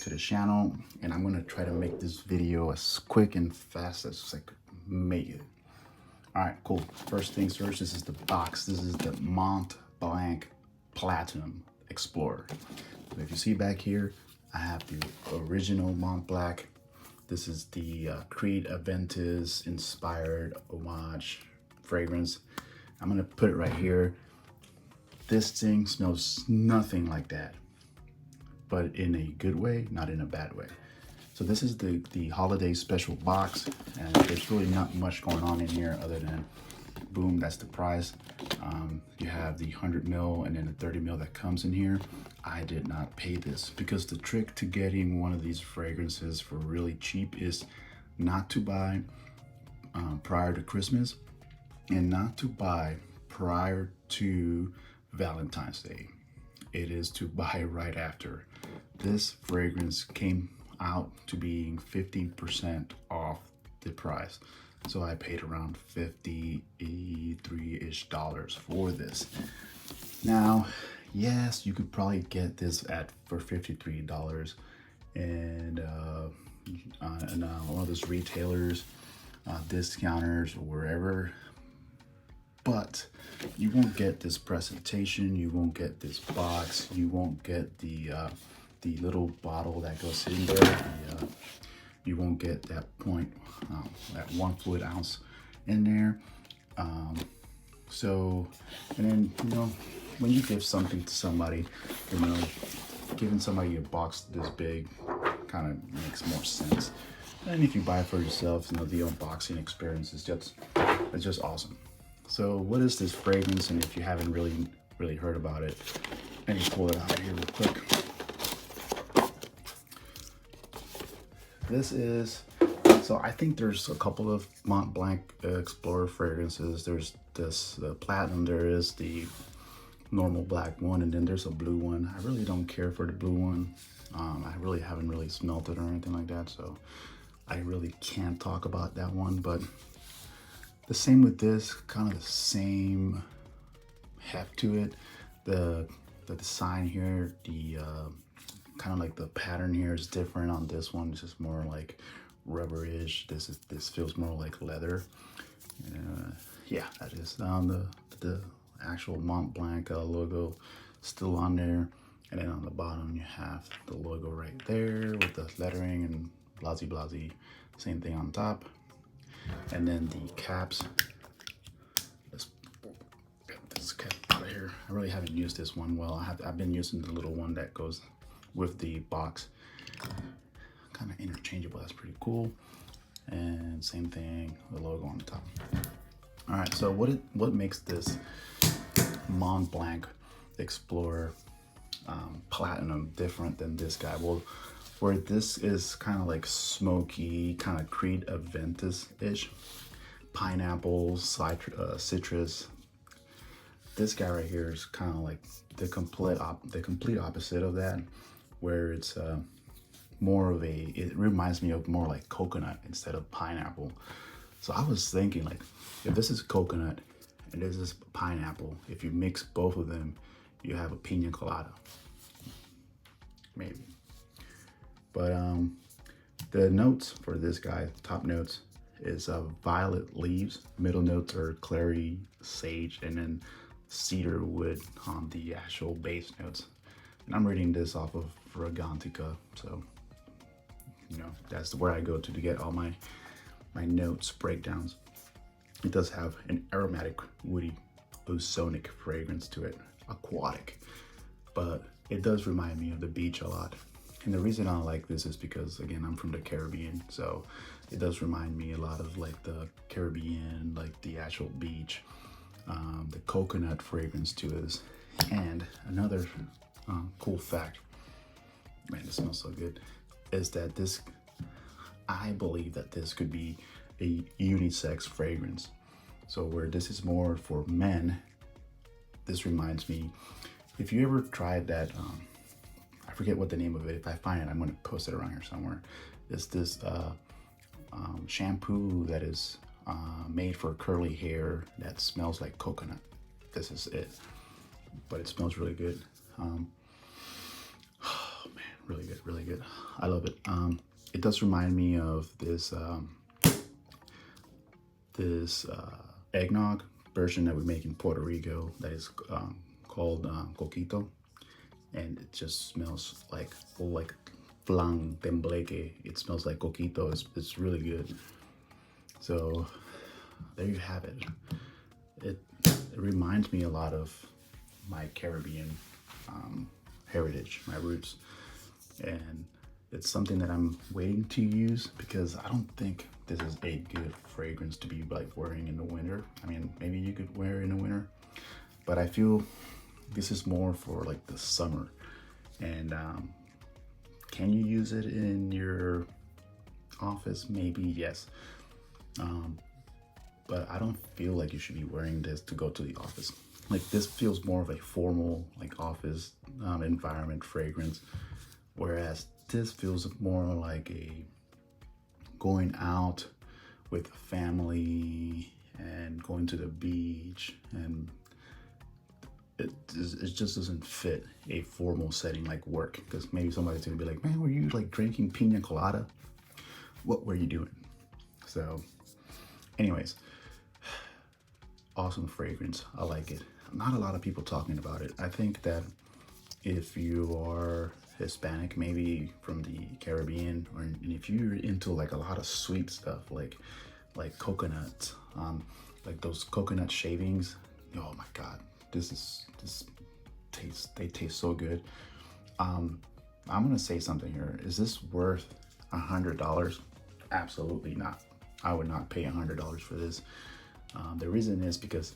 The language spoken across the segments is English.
to the channel, and I'm gonna try to make this video as quick and fast as I could make it. All right, cool. First things first, this is the box. This is the Montblanc Platinum Explorer. So if you see back here, I have the original Montblanc. This is the Creed Aventus inspired homage fragrance. I'm gonna put it right here. This thing smells nothing like that, but in a good way, not in a bad way. So this is the holiday special box, and there's really not much going on in here other than, boom, that's the price. You have the 100 ml and then the 30 ml that comes in here. I did not pay this because the trick to getting one of these fragrances for really cheap is not to buy prior to Christmas and not to buy prior to Valentine's Day. It is to buy right after. This fragrance came out to being 15% off the price. So I paid around $53-ish for this. Now, yes, you could probably get this for $53 and one of those retailers, discounters, or wherever. But you won't get this presentation, you won't get this box, you won't get the little bottle that goes in there. You won't get that that 1 fluid ounce in there. So, and then, when you give something to somebody, giving somebody a box this big kind of makes more sense. And if you buy it for yourself, the unboxing experience is just awesome. So what is this fragrance? And if you haven't really heard about it, let me pull it out here real quick. This is, so I think there's a couple of Montblanc Explorer fragrances. There's this platinum, there is the normal black one, and then there's a blue one. I really don't care for the blue one. I really haven't smelled it or anything like that, so I really can't talk about that one. But the same with this, kind of the same heft to it. The design here, the kind of like the pattern here is different on this one. It's just more like rubberish. This feels more like leather. Yeah, that is on the actual Montblanc logo still on there, and then on the bottom you have the logo right there with the lettering and blasey blasey. Same thing on top. And then the caps. Let's get this cap out of here. I really haven't used this one well. I've been using the little one that goes with the box. Kind of interchangeable. That's pretty cool. And same thing, the logo on the top. All right. So what makes this Montblanc Explorer Platinum different than this guy? Well, where this is kind of like smoky, kind of Creed Aventus-ish, pineapple, citrus. This guy right here is kind of like the complete opposite of that, where it's more of it reminds me of more like coconut instead of pineapple. So I was thinking, like, if this is coconut and this is pineapple, if you mix both of them, you have a Piña Colada, maybe. But the notes for this guy, top notes, is violet leaves. Middle notes are clary sage, and then cedar wood on the actual base notes. And I'm reading this off of Fragrantica, so that's where I go to get all my notes breakdowns. It does have an aromatic, woody, ozonic fragrance to it, aquatic, but it does remind me of the beach a lot. And the reason I like this is because, again, I'm from the Caribbean, so it does remind me a lot of like the Caribbean, like the actual beach, the coconut fragrance to this. And another cool fact, man, it smells so good, is that I believe that this could be a unisex fragrance. So where this is more for men, this reminds me, if you ever tried that, I forget what the name of it. If I find it, I'm going to post it around here somewhere. It's this shampoo that is made for curly hair that smells like coconut. This is it, but it smells really good. Oh man, Really good, really good. I love it. It does remind me of this eggnog version that we make in Puerto Rico that is called coquito, and it just smells like flan tembleque. It smells like coquito. It's really good. So there you have it. It reminds me a lot of my Caribbean heritage, my roots, and it's something that I'm waiting to use because I don't think this is a good fragrance to be like wearing in the winter. I mean, maybe you could wear it in the winter, but I feel this is more for like the summer. And can you use it in your office? Maybe, yes. But I don't feel like you should be wearing this to go to the office. Like, this feels more of a formal like office environment fragrance, whereas this feels more like a going out with family and going to the beach, and it just doesn't fit a formal setting like work, because maybe somebody's gonna be like, man, were you like drinking Piña Colada? What were you doing? So anyways, awesome fragrance. I like it. Not a lot of people talking about it. I think that if you are Hispanic, maybe from the Caribbean, or if you're into like a lot of sweet stuff, like coconut, like those coconut shavings, oh my God, they taste so good. I'm gonna say something here. Is this worth $100? Absolutely not. I would not pay $100 for this. The reason is because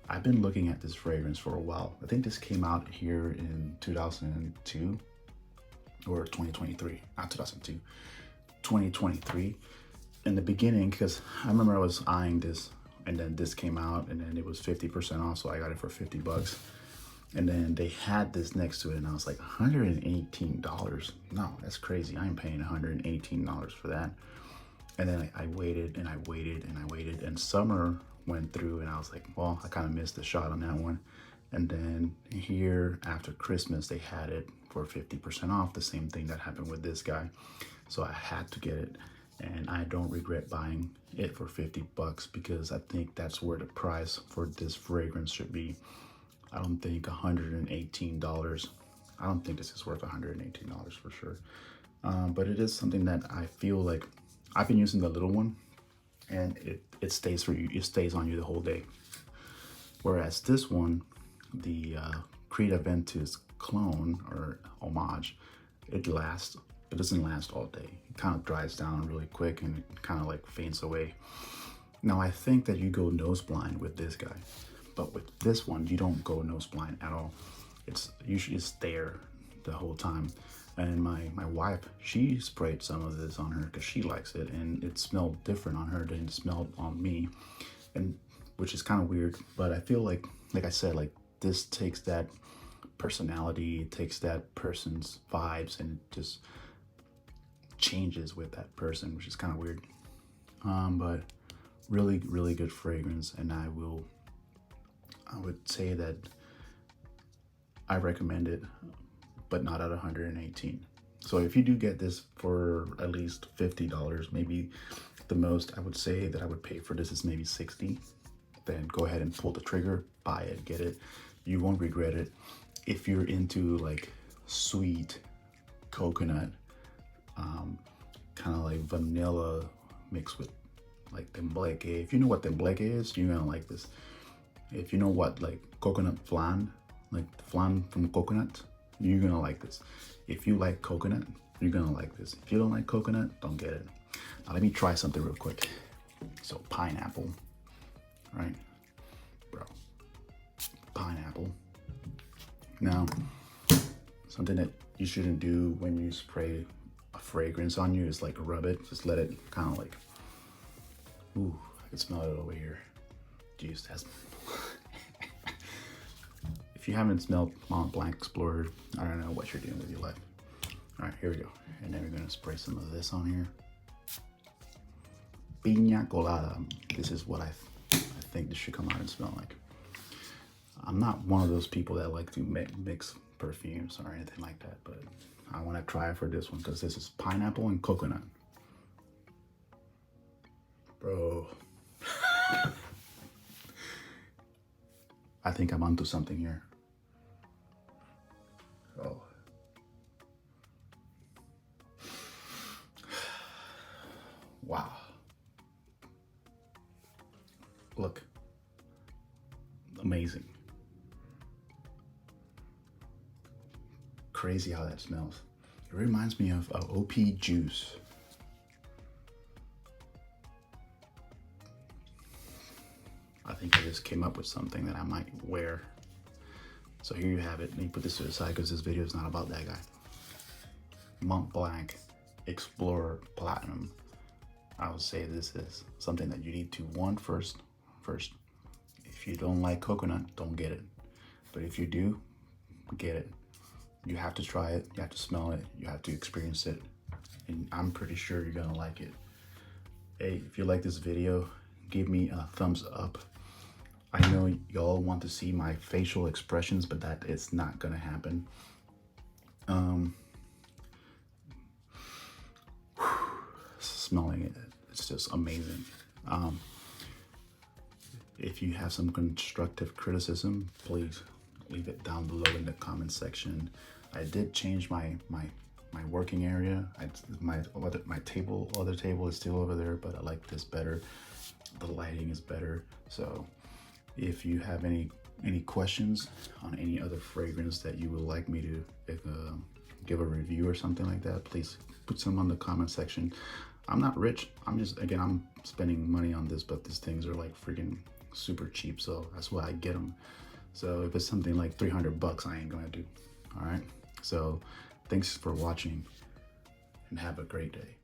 I've been looking at this fragrance for a while. I think this came out here in 2002 or 2023, not 2002, 2023. In the beginning, because I remember I was eyeing this, and then this came out, and then it was 50% off, so I got it for 50 bucks. And then they had this next to it, and I was like, $118? No, that's crazy. I'm paying $118 for that. And then I waited and I waited and I waited, and summer went through, and I was like, well, I kind of missed the shot on that one. And then here after Christmas, they had it for 50% off, the same thing that happened with this guy. So I had to get it, and I don't regret buying it for 50 bucks, because I think that's where the price for this fragrance should be. I don't think $118. I don't think this is worth $118 for sure. But it is something that I feel like I've been using the little one, and it stays for you. It stays on you the whole day. Whereas this one, the Creed Aventus clone or homage, it doesn't last all day. It kind of dries down really quick, and it kind of like faints away. Now I think that you go nose blind with this guy, but with this one, you don't go nose blind at all. It's usually there the whole time. And my wife, she sprayed some of this on her because she likes it, and it smelled different on her than it smelled on me, and which is kind of weird. But I feel like I said, like, this takes that personality, it takes that person's vibes, and it just changes with that person, which is kind of weird. But really, really good fragrance, and I would say that I recommend it, but not at 118. So if you do get this for at least $50, maybe the most I would say that I would pay for this is maybe 60, then go ahead and pull the trigger, buy it, get it. You won't regret it. If you're into like sweet coconut, kind of like vanilla mixed with like tembleque. If you know what tembleque is, you're gonna like this. If you know what like coconut flan, like flan from coconut, you're gonna like this. If you like coconut, you're gonna like this. If you don't like coconut, don't get it. Now let me try something real quick. So pineapple, right, bro? Pineapple. Now, something that you shouldn't do when you spray a fragrance on you is like rub it. Just let it kind of like, ooh, I can smell it over here. Jeez, that's. If you haven't smelled Montblanc Explorer, I don't know what you're doing with your life. All right, here we go. And then we're gonna spray some of this on here. Piña Colada. This is what I think this should come out and smell like. I'm not one of those people that like to mix perfumes or anything like that, but I want to try it for this one because this is pineapple and coconut. Bro. I think I'm onto something here. Oh. Wow. Look. Amazing. Crazy how that smells. It reminds me of OP juice. I think I just came up with something that I might wear. So here you have it. Let me put this to the side because this video is not about that guy. Montblanc Explorer Platinum. I would say this is something that you need to want first. If you don't like coconut, don't get it. But if you do, get it. You have to try it, you have to smell it, you have to experience it. And I'm pretty sure you're gonna like it. Hey, if you like this video, give me a thumbs up. I know y'all want to see my facial expressions, but that is not gonna happen. Smelling it, it's just amazing. If you have some constructive criticism, please leave it down below in the comment section. I did change my working area. My other table is still over there, but I like this better. The lighting is better. So if you have any questions on any other fragrance that you would like me to give a review or something like that, please put some on the comment section. I'm not rich. I'm spending money on this, but these things are like freaking super cheap, so that's why I get them. So if it's something like 300 bucks, I ain't gonna do. All right. So thanks for watching and have a great day.